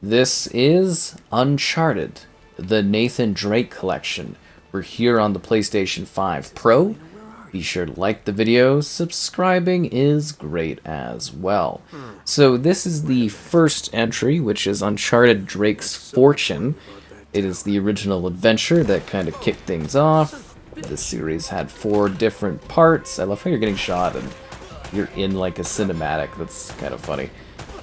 This is Uncharted, the Nathan Drake collection. We're here on the PlayStation 5 Pro. Be sure to like the video, subscribing is great as well. So this is the first entry, which is Uncharted Drake's Fortune. It is the original adventure that kind of kicked things off. The series had 4 different parts. I love how you're getting shot and you're in like a cinematic. That's kind of funny.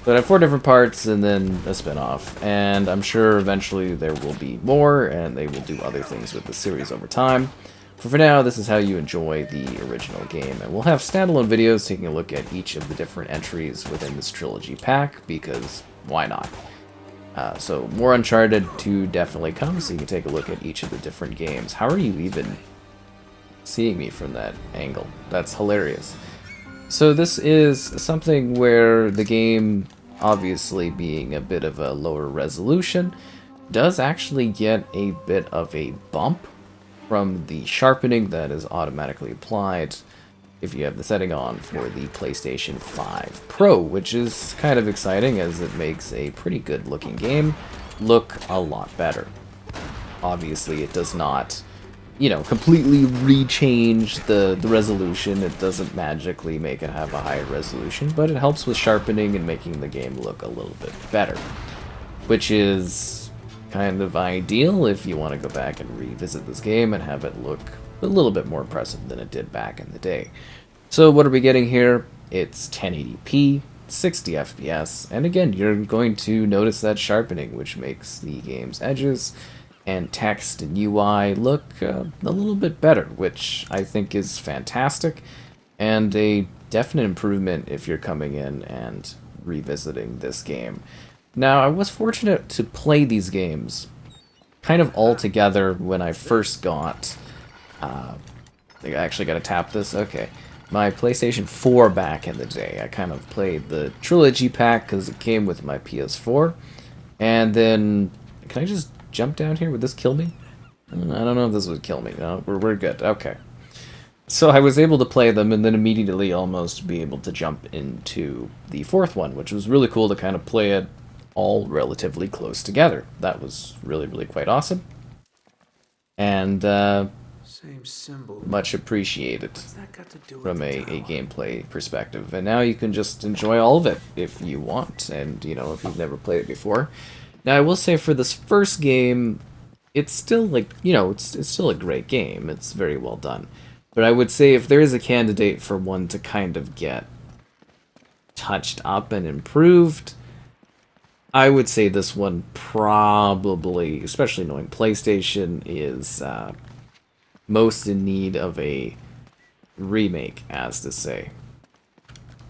But I have 4 different parts and then a spin-off, and I'm sure eventually there will be more, and they will do other things with the series over time. But for now, this is how you enjoy the original game, and we'll have standalone videos taking a look at each of the different entries within this trilogy pack, because why not? So more Uncharted 2 definitely comes, so you can take a look at each of the different games. How are you even seeing me from that angle? That's hilarious. So this is something where the game, obviously being a bit of a lower resolution, does actually get a bit of a bump from the sharpening that is automatically applied if you have the setting on for the PlayStation 5 Pro, which is kind of exciting as it makes a pretty good looking game look a lot better. Obviously it does not, you know, completely rechange the resolution. It doesn't magically make it have a higher resolution, but it helps with sharpening and making the game look a little bit better, which is kind of ideal if you want to go back and revisit this game and have it look a little bit more impressive than it did back in the day. So what are we getting here? It's 1080p, 60 FPS, and again, you're going to notice that sharpening, which makes the game's edges and text and UI look a little bit better, which I think is fantastic, and a definite improvement if you're coming in and revisiting this game. Now, I was fortunate to play these games kind of all together when I first got... I think I actually got to tap this? Okay. My PlayStation 4 back in the day. I kind of played the trilogy pack because it came with my PS4, and then... Can I just jump down here? Would this kill me? I don't know if this would kill me. No, we're good. Okay. So I was able to play them and then immediately almost be able to jump into the 4th one, which was really cool to kind of play it all relatively close together. That was really, really quite awesome. And Same symbol. much appreciated What's that got to do with from the a tower? gameplay perspective. And now you can just enjoy all of it if you want, and, you know, if you've never played it before. Now, I will say for this first game, it's still, like, you know, it's still a great game. It's very well done. But I would say if there is a candidate for one to kind of get touched up and improved, I would say this one probably, especially knowing PlayStation, is most in need of a remake, as to say.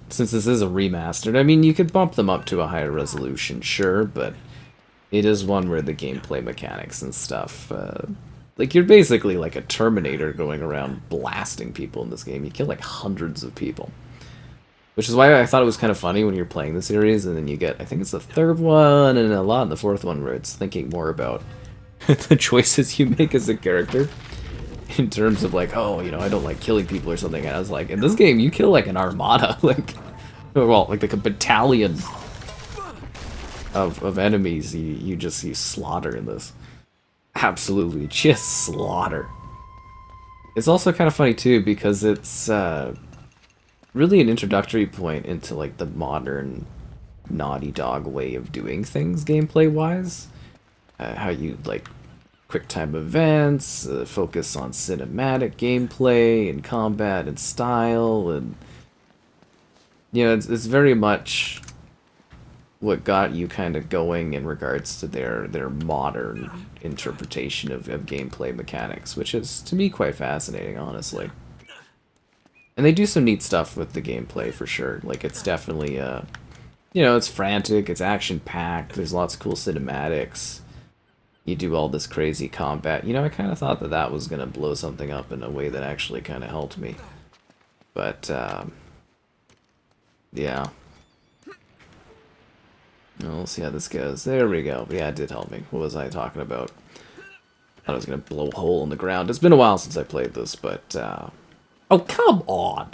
Since this is a remastered, I mean, you could bump them up to a higher resolution, sure, but it is one where the gameplay mechanics and stuff, like, you're basically like a Terminator going around blasting people in this game. You kill like hundreds of people. Which is why I thought it was kind of funny when you're playing the series, and then you get, I think it's the 3rd one, and a lot in the 4th one, where it's thinking more about the choices you make as a character. In terms of like, oh, you know, I don't like killing people or something. And I was like, in this game, you kill like an armada. Like, well, like a battalion of enemies you just see slaughter in this. Absolutely, just slaughter. It's also kind of funny too because it's really an introductory point into like the modern Naughty Dog way of doing things gameplay wise. How you like quick time events, focus on cinematic gameplay and combat and style, and you know, it's very much what got you kind of going in regards to their modern interpretation of gameplay mechanics, which is, to me, quite fascinating, honestly. And they do some neat stuff with the gameplay, for sure. Like, it's definitely, you know, it's frantic, it's action-packed, there's lots of cool cinematics. You do all this crazy combat. You know, I kind of thought that that was going to blow something up in a way that actually kind of helped me. But, yeah. We'll see how this goes. There we go. Yeah, it did help me. What was I talking about? I thought I was going to blow a hole in the ground. It's been a while since I played this, but... Oh, come on!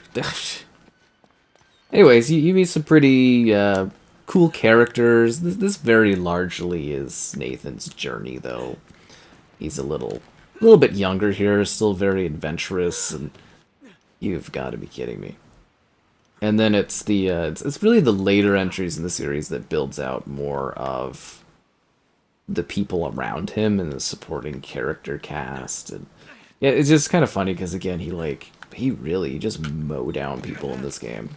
Anyways, you meet some pretty cool characters. This very largely is Nathan's journey, though. He's a little bit younger here, still very adventurous, and you've got to be kidding me. And then it's the it's really the later entries in the series that builds out more of the people around him and the supporting character cast. And yeah, it's just kind of funny because again, he really just mow down people in this game.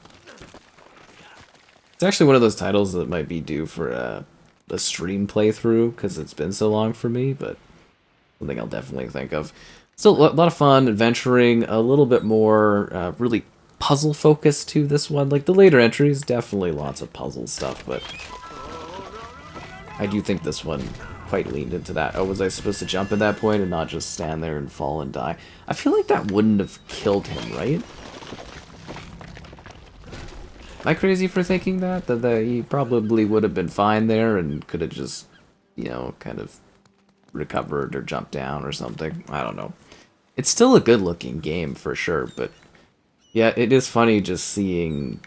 It's actually one of those titles that might be due for a stream playthrough because it's been so long for me, but something I'll definitely think of. Still a lot of fun, adventuring, a little bit more really puzzle focused to this one. Like the later entries, definitely lots of puzzle stuff, but I do think this one quite leaned into that. Oh, was I supposed to jump at that point and not just stand there and fall and die? I feel like that wouldn't have killed him, right? Am I crazy for thinking that? That he probably would have been fine there and could have just, you know, kind of recovered or jumped down or something. I don't know. It's still a good looking game for sure, but yeah, it is funny just seeing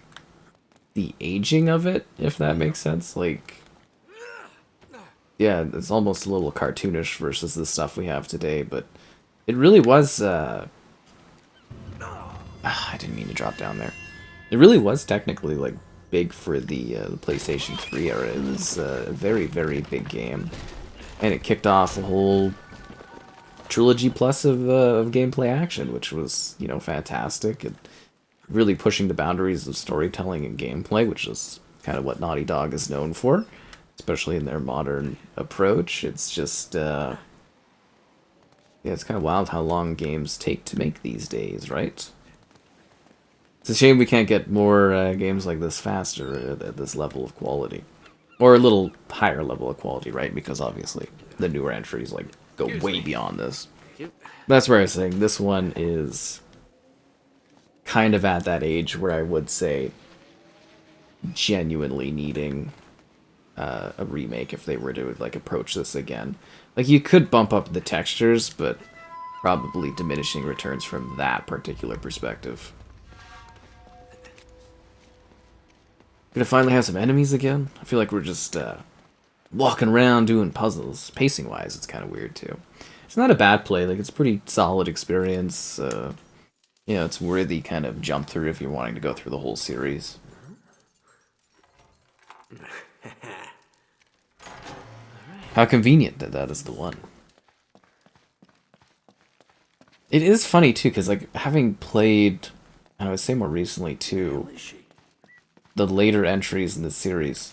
the aging of it, if that makes sense. Like, yeah, it's almost a little cartoonish versus the stuff we have today, but it really was, I didn't mean to drop down there. It really was technically, like, big for the PlayStation 3 era. It was a very, very big game. And it kicked off a whole trilogy plus of gameplay action, which was, you know, fantastic. And really pushing the boundaries of storytelling and gameplay, which is kind of what Naughty Dog is known for, especially in their modern approach. It's just, yeah, it's kind of wild how long games take to make these days, right? It's a shame we can't get more games like this faster at this level of quality. Or a little higher level of quality, right? Because obviously the newer entries like go way beyond this. That's where I was saying this one is kind of at that age where I would say genuinely needing a remake if they were to like approach this again. Like you could bump up the textures, but probably diminishing returns from that particular perspective. Gonna finally have some enemies again? I feel like we're just walking around doing puzzles. Pacing wise, it's kind of weird too. It's not a bad play, like it's a pretty solid experience. You know, it's worthy kind of jump through if you're wanting to go through the whole series. How convenient that that is the one. It is funny too, because like having played, I would say more recently too, the later entries in the series,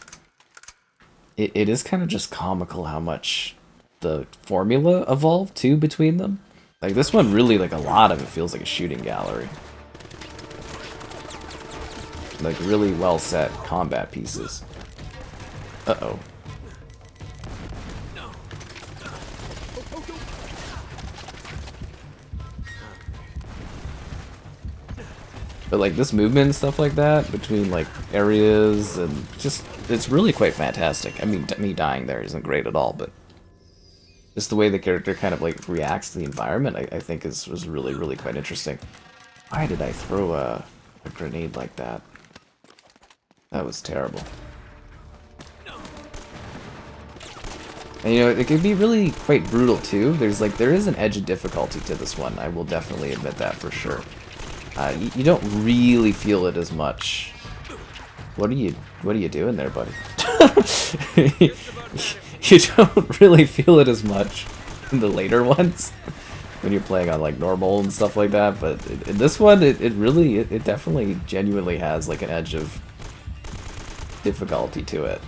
it is kind of just comical how much the formula evolved too between them. Like this one really, like a lot of it feels like a shooting gallery. Like really well set combat pieces. Uh-oh. But like this movement and stuff like that between like areas and just, it's really quite fantastic. I mean, me dying there isn't great at all, but just the way the character kind of like reacts to the environment, I think was really, really quite interesting. Why did I throw a grenade like that? That was terrible. And you know, it can be really quite brutal too. There is an edge of difficulty to this one. I will definitely admit that for sure. You don't really feel it as much. What are you doing there, buddy? You don't really feel it as much in the later ones when you're playing on like normal and stuff like that. But in this one, it definitely genuinely has like an edge of difficulty to it.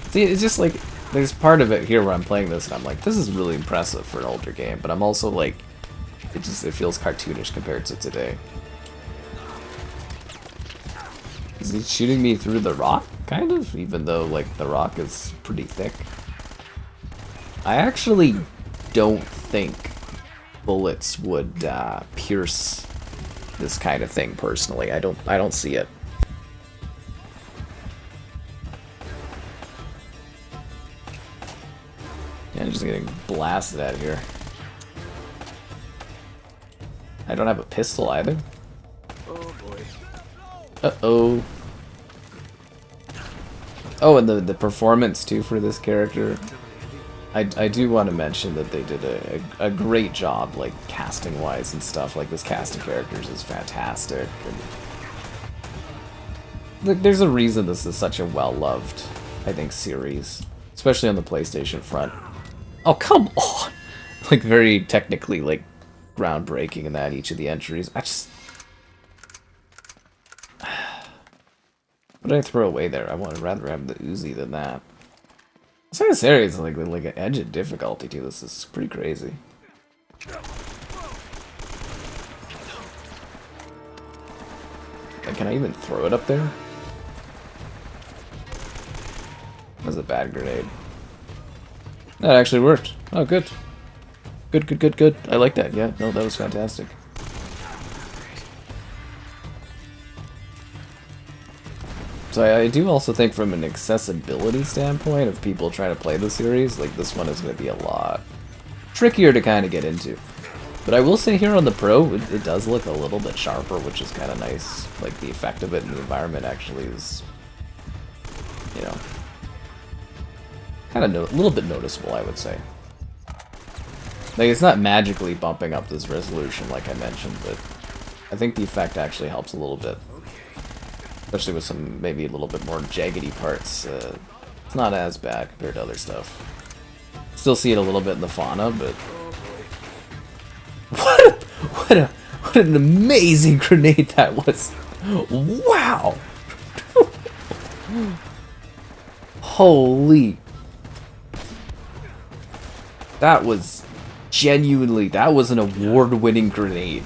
See, it's just like there's part of it here where I'm playing this and I'm like, this is really impressive for an older game, but I'm also like, it feels cartoonish compared to today. Is he shooting me through the rock, kind of? Even though, like, the rock is pretty thick. I actually don't think bullets would pierce this kind of thing, personally. I don't see it. Yeah, I'm just getting blasted out of here. I don't have a pistol either. Oh boy. Uh-oh. Oh, and the performance too for this character. I do want to mention that they did a great job, like casting wise and stuff. Like this cast of characters is fantastic. And, like, there's a reason this is such a well-loved, I think, series, especially on the PlayStation front. Oh, come on! Like, very technically, like, groundbreaking in that, each of the entries. I just... What did I throw away there? I would rather have the Uzi than that. This kind of series is like an edge of difficulty, too. This is pretty crazy. Like, can I even throw it up there? That was a bad grenade. That actually worked. Oh, good. Good, good, good, good. I like that. Yeah, no, that was fantastic. So I do also think from an accessibility standpoint of people trying to play the series, like this one is going to be a lot trickier to kind of get into. But I will say here on the Pro, it does look a little bit sharper, which is kind of nice. Like the effect of it in the environment actually is, you know, kind of a little bit noticeable, I would say. Like, it's not magically bumping up this resolution like I mentioned, but I think the effect actually helps a little bit. Especially with some, maybe a little bit more jaggedy parts. It's not as bad compared to other stuff. Still see it a little bit in the fauna, but... What an amazing grenade that was! Wow! Holy... That was genuinely, that was an award-winning grenade.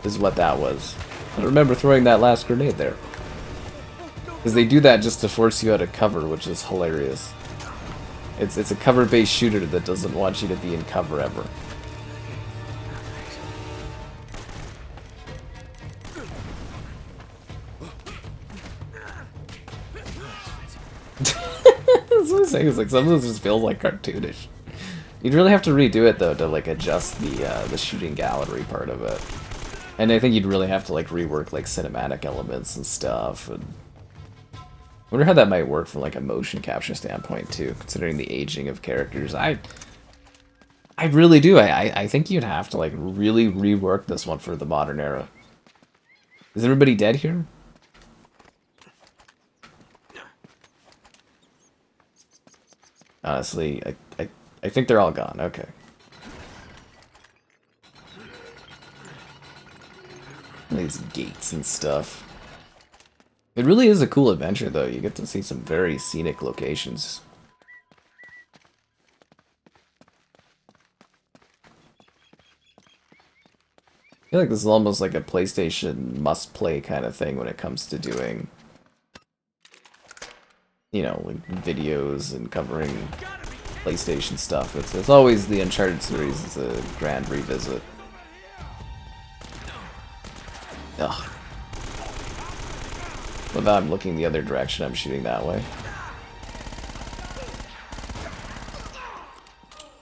Is what that was. I remember throwing that last grenade there. Because they do that just to force you out of cover, which is hilarious. It's a cover-based shooter that doesn't want you to be in cover ever. That's what I'm saying. It's like some of this just feels like cartoonish. You'd really have to redo it though to like adjust the shooting gallery part of it. And I think you'd really have to like rework like cinematic elements and stuff. And I wonder how that might work from like a motion capture standpoint too, considering the aging of characters. I really do. I think you'd have to like really rework this one for the modern era. Is everybody dead here? Honestly, I think they're all gone. Okay. These gates and stuff. It really is a cool adventure, though. You get to see some very scenic locations. I feel like this is almost like a PlayStation must-play kind of thing when it comes to doing, you know, like videos and covering PlayStation stuff. It's always the Uncharted series is a grand revisit. Ugh. Well, now I'm looking the other direction, I'm shooting that way.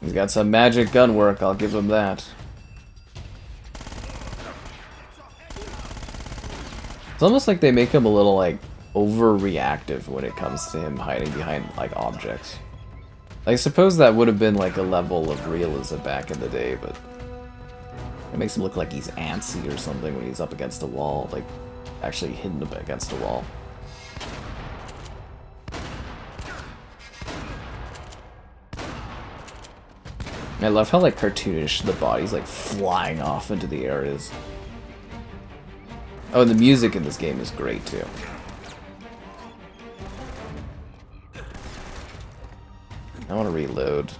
He's got some magic gun work, I'll give him that. It's almost like they make him a little, like, overreactive when it comes to him hiding behind, like, objects. I suppose that would have been, like, a level of realism back in the day, but... It makes him look like he's antsy or something when he's up against a wall, like, actually hidden up against a wall. I love how, like, cartoonish the body's, like, flying off into the air is. Oh, and the music in this game is great, too. I want to reload.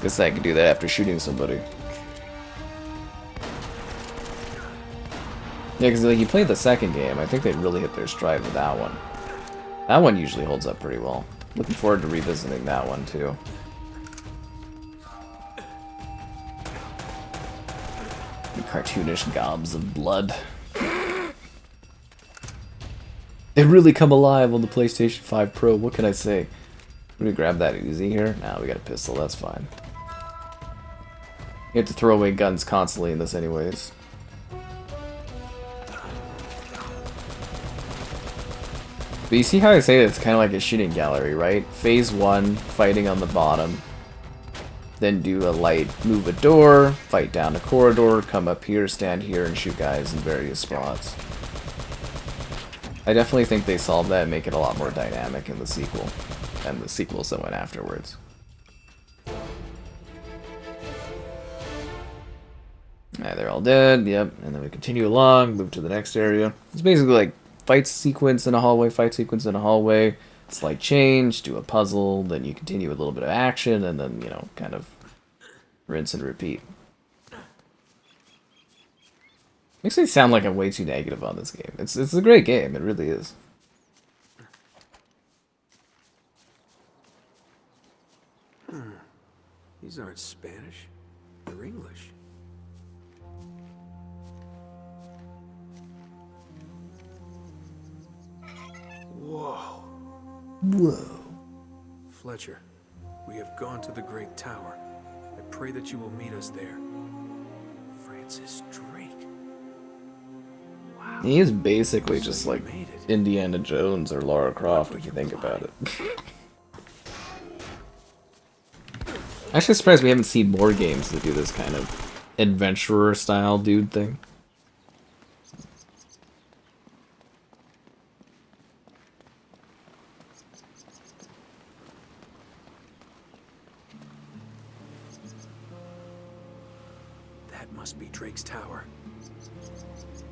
Guess I can do that after shooting somebody. Yeah, because like, you played the second game, I think they really hit their stride with that one. That one usually holds up pretty well. Looking forward to revisiting that one, too. The cartoonish gobs of blood. They really come alive on the PlayStation 5 Pro, what can I say? Let me grab that Uzi here. Nah, we got a pistol, that's fine. You have to throw away guns constantly in this anyways. But you see how I say it's kind of like a shooting gallery, right? Phase 1, fighting on the bottom. Then do a light, move a door, fight down a corridor, come up here, stand here, and shoot guys in various spots. I definitely think they solved that and make it a lot more dynamic in the sequel. And the sequels that went afterwards. Alright, they're all dead, yep. And then we continue along, move to the next area. It's basically like fight sequence in a hallway, fight sequence in a hallway, slight change, do a puzzle, then you continue with a little bit of action, and then, you know, kind of rinse and repeat. Makes me sound like I'm way too negative on this game. It's a great game, it really is. These aren't Spanish. They're English. Whoa. Whoa. Fletcher, we have gone to the Great Tower. I pray that you will meet us there. Francis Drake. Wow. He is basically just like Indiana Jones or Lara Croft if you think about it. Actually surprised we haven't seen more games that do this kind of adventurer style dude thing. That must be Drake's tower.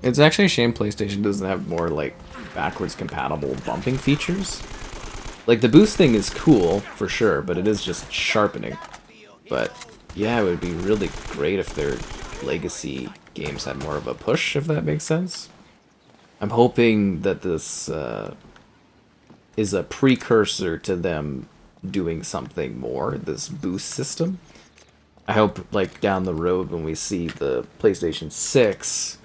It's actually a shame PlayStation doesn't have more like backwards compatible bumping features. Like the boost thing is cool for sure, but it is just sharpening. But yeah, it would be really great if their legacy games had more of a push, if that makes sense. I'm hoping that this is a precursor to them doing something more, this boost system. I hope, like, down the road when we see the PlayStation 6,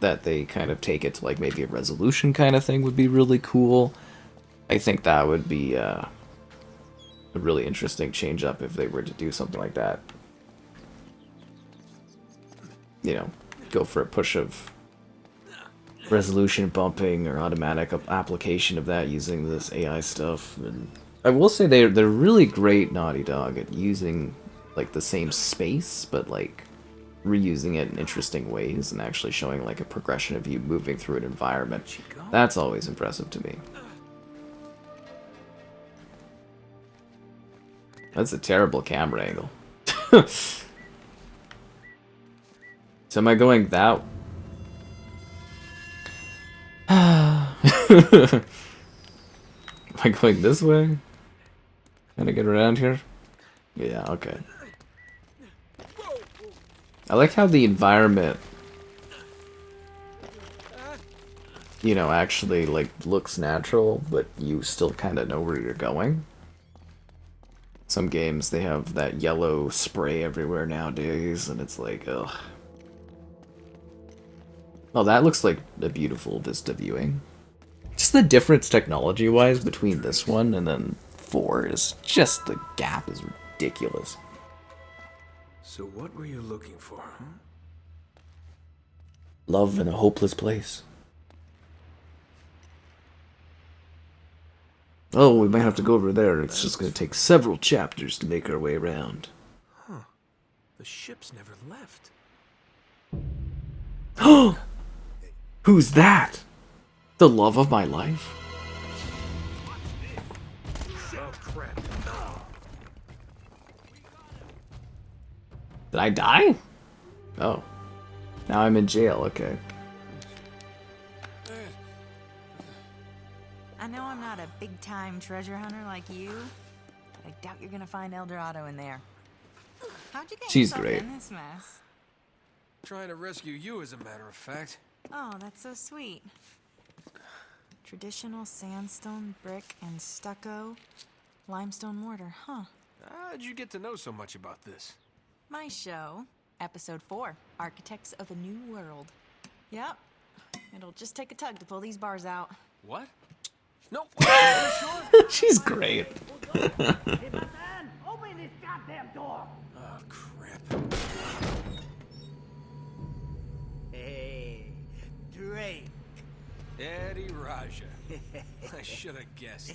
that they kind of take it to, like, maybe a resolution kind of thing would be really cool. I think that would be a really interesting change-up if they were to do something like that. You know, go for a push of resolution bumping or automatic application of that using this AI stuff. And I will say they're really great, Naughty Dog, at using like the same space, but like reusing it in interesting ways and actually showing like a progression of you moving through an environment. That's always impressive to me. That's a terrible camera angle. So am I going that? Am I going this way? Can I get around here? Yeah, okay. I like how the environment, you know, actually like looks natural, but you still kind of know where you're going. Some games, they have that yellow spray everywhere nowadays, and it's like, ugh. Oh, that looks like a beautiful vista viewing. Just the difference technology-wise between this one and then 4 is just, the gap is ridiculous. So what were you looking for, huh? Love in a hopeless place. Oh, we might have to go over there. It's just going to take several chapters to make our way around. Huh. The ship's never left. Oh! Who's that? The love of my life? Oh, crap. Did I die? Oh. Now I'm in jail, okay. I know I'm not a big-time treasure hunter like you, but I doubt you're gonna find El Dorado in there. How'd you get She's yourself great. in this mess? Trying to rescue you, as a matter of fact. Oh, that's so sweet. Traditional sandstone, brick, and stucco, limestone mortar, huh? How'd you get to know so much about this? My show, Episode 4, Architects of a New World. Yep, it'll just take a tug to pull these bars out. What? No. Sure? She's great. Hey, my man, open this goddamn door! Oh, crap. Hey, Drake. Eddie Rajah. Persia. I should have guessed.